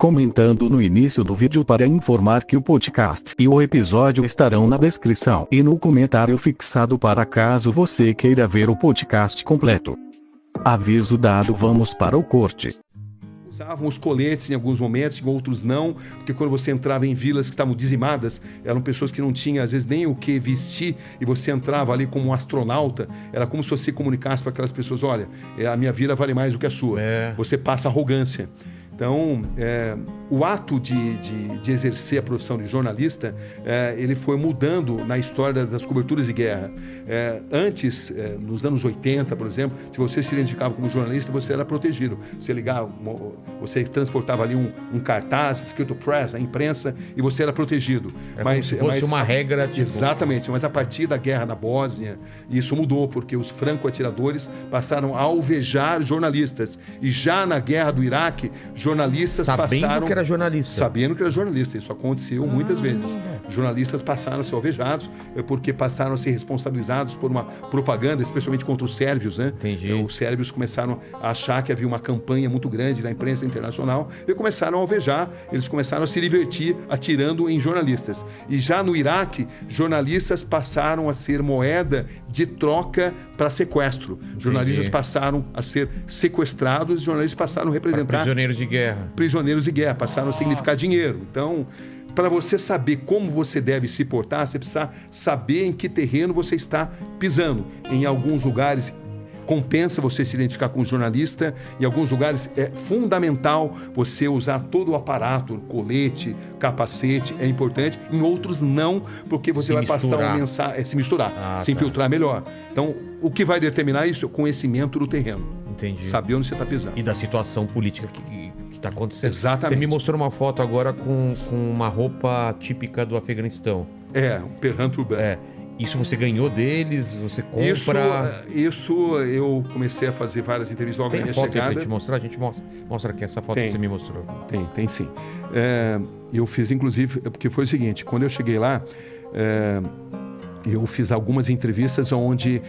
Comentando no início do vídeo para informar que o podcast e o episódio estarão na descrição e no comentário fixado para caso você queira ver o podcast completo. Aviso dado, vamos para o corte. Usavam os coletes em alguns momentos, em outros não, porque quando você entrava em vilas que estavam dizimadas, eram pessoas que não tinham às vezes nem o que vestir, e você entrava ali como um astronauta, era como se você comunicasse para aquelas pessoas: olha, a minha vila vale mais do que a sua. Você passa arrogância. Então, o ato de exercer a profissão de jornalista, ele foi mudando na história das coberturas de guerra. Antes, nos anos 80, por exemplo, se você se identificava como jornalista, você era protegido. Você ligava, você transportava ali um cartaz escrito press, a imprensa, e você era protegido. Como se fosse uma regra. Tipo... Exatamente, mas a partir da guerra na Bósnia, isso mudou, porque os franco-atiradores passaram a alvejar jornalistas. E já na guerra do Iraque, jornalistas sabendo que era jornalista. Sabendo que era jornalista. Isso aconteceu muitas vezes. Jornalistas passaram a ser alvejados porque passaram a ser responsabilizados por uma propaganda, especialmente contra os sérvios, né? Entendi. Os sérvios começaram a achar que havia uma campanha muito grande na imprensa internacional e começaram a alvejar. Eles começaram a se divertir atirando em jornalistas. E já no Iraque, jornalistas passaram a ser moeda de troca para sequestro. Entendi. Jornalistas passaram a ser sequestrados, jornalistas passaram a representar... Prisioneiros de guerra. Prisioneiros de guerra, passaram a significar dinheiro. Então, para você saber como você deve se portar, você precisa saber em que terreno você está pisando. Em alguns lugares compensa você se identificar com um jornalista, em alguns lugares é fundamental você usar todo o aparato, colete, capacete, é importante, em outros não, porque você vai passar uma mensagem, se misturar, se infiltrar melhor. Então, o que vai determinar isso é o conhecimento do terreno. Entendi. Saber onde você está pisando. E da situação política que está acontecendo. Exatamente. Você me mostrou uma foto agora com uma roupa típica do Afeganistão. Um Perhan Turban. Isso você ganhou deles? Você compra? Isso eu comecei a fazer várias entrevistas logo na minha chegada. Tem foto pra gente mostrar? A gente mostra aqui essa foto que você me mostrou. Tem sim. Eu fiz inclusive, porque foi o seguinte, quando eu cheguei lá... eu fiz algumas entrevistas onde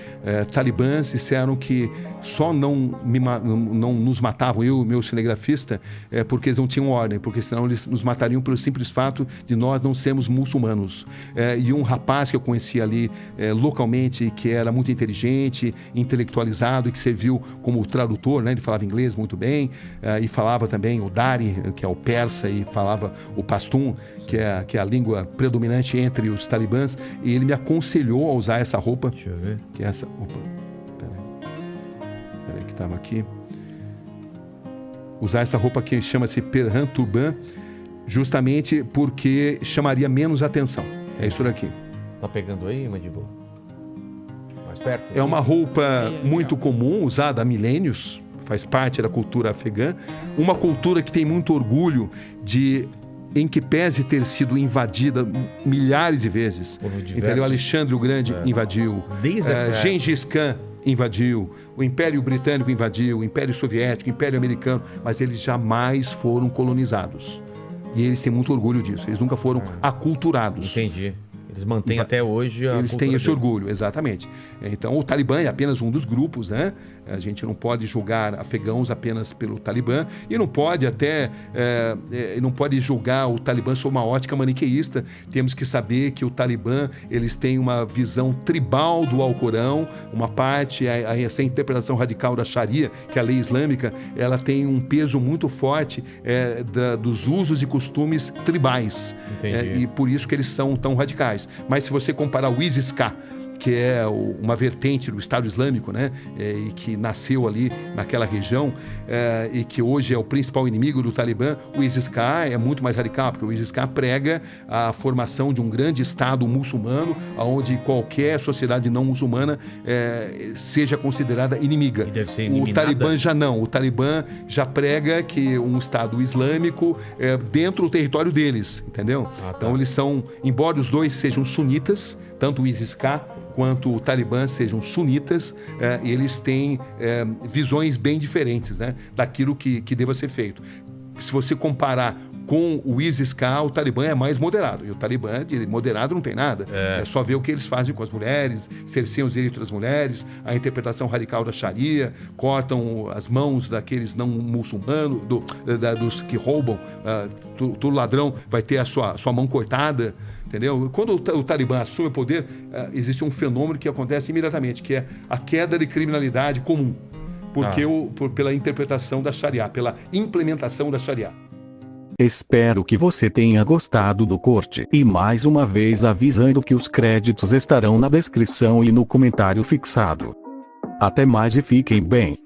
talibãs disseram que só não nos matavam, eu e o meu cinegrafista, porque eles não tinham ordem, porque senão eles nos matariam pelo simples fato de nós não sermos muçulmanos. E um rapaz que eu conheci ali localmente, que era muito inteligente, intelectualizado e que serviu como tradutor, né? Ele falava inglês muito bem, e falava também o Dari, que é o persa, e falava o pashtun, que é a língua predominante entre os talibãs, e ele me aconselhou a usar essa roupa. Deixa eu ver. Que é essa. Opa, peraí que estava aqui. Usar essa roupa que chama-se Perhan Turban, justamente porque chamaria menos atenção. É isso daqui. Tá pegando aí, Madibo? Mais perto? É uma roupa muito comum, usada há milênios, faz parte da cultura afegã. Uma cultura que tem muito orgulho em que pese ter sido invadida milhares de vezes. Entendeu? Alexandre o Grande invadiu, Gengis Khan invadiu, o Império Britânico invadiu, o Império Soviético, o Império Americano, mas eles jamais foram colonizados. E eles têm muito orgulho disso, eles nunca foram aculturados. Entendi. Eles mantêm até hoje a Eles têm esse orgulho, exatamente. Então, o Talibã é apenas um dos grupos, né? A gente não pode julgar afegãos apenas pelo Talibã e não pode não pode julgar o Talibã sob uma ótica maniqueísta. Temos que saber que o Talibã, eles têm uma visão tribal do Alcorão, uma parte, essa interpretação radical da Sharia, que é a lei islâmica, ela tem um peso muito forte dos usos e costumes tribais. E por isso que eles são tão radicais. Mas se você comparar o ISIS-K, que é uma vertente do Estado Islâmico, né? E que nasceu ali naquela região, e que hoje é o principal inimigo do Talibã, o ISIS-K é muito mais radical, porque o ISIS-K prega a formação de um grande Estado muçulmano, onde qualquer sociedade não muçulmana seja considerada inimiga. E deve ser eliminada. O Talibã já não. O Talibã já prega que um Estado Islâmico é dentro do território deles, entendeu? Então eles são, embora os dois sejam sunitas, tanto o ISIS-K quanto o Talibã sejam sunitas, eles têm visões bem diferentes, né, daquilo que deva ser feito. se você comparar com o ISIS-K, o Talibã é mais moderado. E o Talibã, de moderado, não tem nada. É só ver o que eles fazem com as mulheres, cerceiam os direitos das mulheres, a interpretação radical da Sharia, cortam as mãos daqueles não muçulmanos, dos que roubam. Todo ladrão vai ter a sua mão cortada. Entendeu? Quando o Talibã assume o poder, existe um fenômeno que acontece imediatamente, que é a queda de criminalidade comum. Porque pela interpretação da Sharia, pela implementação da Sharia. Espero que você tenha gostado do corte. E mais uma vez avisando que os créditos estarão na descrição e no comentário fixado. Até mais e fiquem bem.